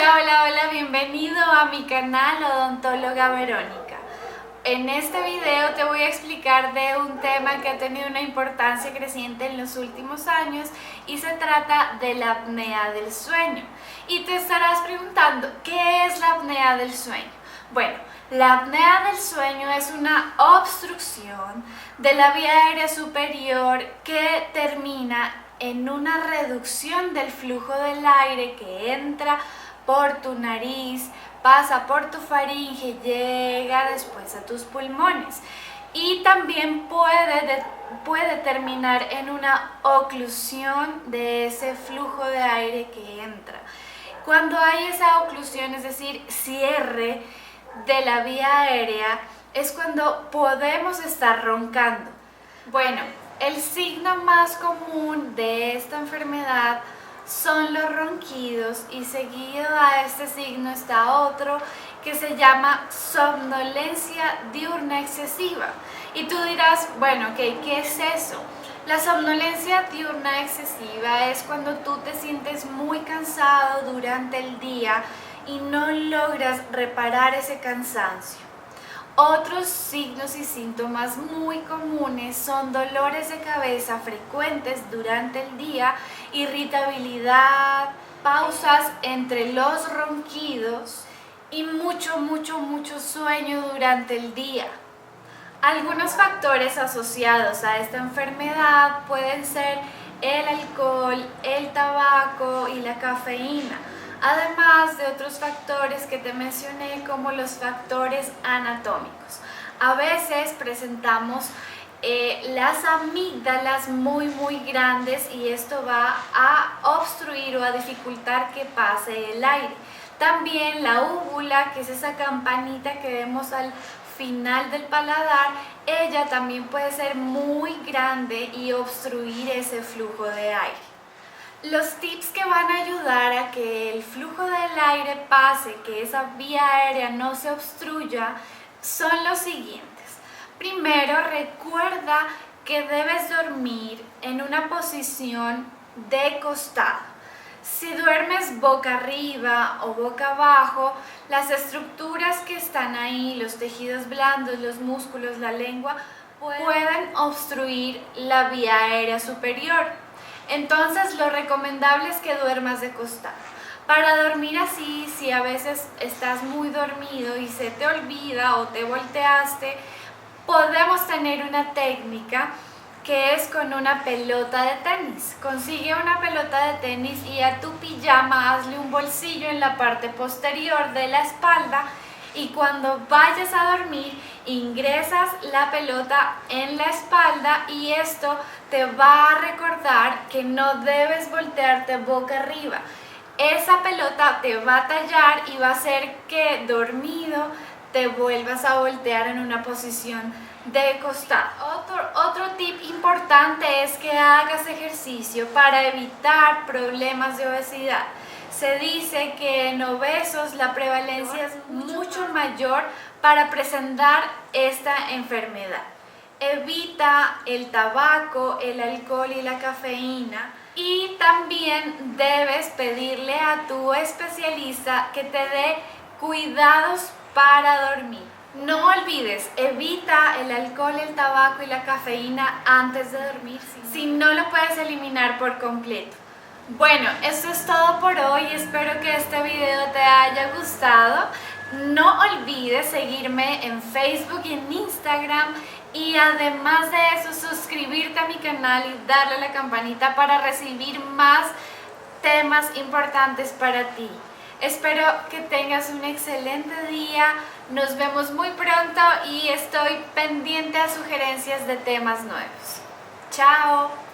Hola, bienvenido a mi canal Odontóloga Verónica. En este video te voy a explicar de un tema que ha tenido una importancia creciente en los últimos años y se trata de la apnea del sueño. Y te estarás preguntando, ¿qué es la apnea del sueño? Bueno, la apnea del sueño es una obstrucción de la vía aérea superior que termina en una reducción del flujo del aire que entra por tu nariz, pasa por tu faringe, llega después a tus pulmones y también puede terminar en una oclusión de ese flujo de aire que entra. Cuando hay esa oclusión, es decir, cierre de la vía aérea, es cuando podemos estar roncando. Bueno, el signo más común de esta enfermedad son los ronquidos y seguido a este signo está otro que se llama somnolencia diurna excesiva. Y tú dirás, bueno, ¿qué es eso? La somnolencia diurna excesiva es cuando tú te sientes muy cansado durante el día y no logras reparar ese cansancio. Otros signos y síntomas muy comunes son dolores de cabeza frecuentes durante el día, irritabilidad, pausas entre los ronquidos y mucho sueño durante el día. Algunos factores asociados a esta enfermedad pueden ser el alcohol, el tabaco y la cafeína, además de otros factores que te mencioné como los factores anatómicos. A veces presentamos las amígdalas muy grandes y esto va a obstruir o a dificultar que pase el aire. También la úvula, que es esa campanita que vemos al final del paladar, ella también puede ser muy grande y obstruir ese flujo de aire. Los tips que van a ayudar a que el flujo del aire pase, que esa vía aérea no se obstruya, son los siguientes. Primero, recuerda que debes dormir en una posición de costado. Si duermes boca arriba o boca abajo, las estructuras que están ahí, los tejidos blandos, los músculos, la lengua, pueden obstruir la vía aérea superior. Entonces lo recomendable es que duermas de costado. Para dormir así, si a veces estás muy dormido y se te olvida o te volteaste, podemos tener una técnica que es con una pelota de tenis. Consigue una pelota de tenis y a tu pijama hazle un bolsillo en la parte posterior de la espalda y cuando vayas a dormir ingresas la pelota en la espalda y esto te va a recordar que no debes voltearte boca arriba. Esa pelota te va a tallar y va a hacer que dormido te vuelvas a voltear en una posición de costado. Otro tip importante es que hagas ejercicio para evitar problemas de obesidad. Se dice que en obesos la prevalencia es mucho mayor para presentar esta enfermedad. Evita el tabaco, el alcohol y la cafeína y también debes pedirle a tu especialista que te dé cuidados para dormir. No olvides, evita el alcohol, el tabaco y la cafeína antes de dormir si no lo puedes eliminar por completo. Bueno, eso es todo por hoy, espero que este video te haya gustado. No olvides seguirme en Facebook y en Instagram y además de eso suscribirte a mi canal y darle a la campanita para recibir más temas importantes para ti. Espero que tengas un excelente día, nos vemos muy pronto y estoy pendiente a sugerencias de temas nuevos. ¡Chao!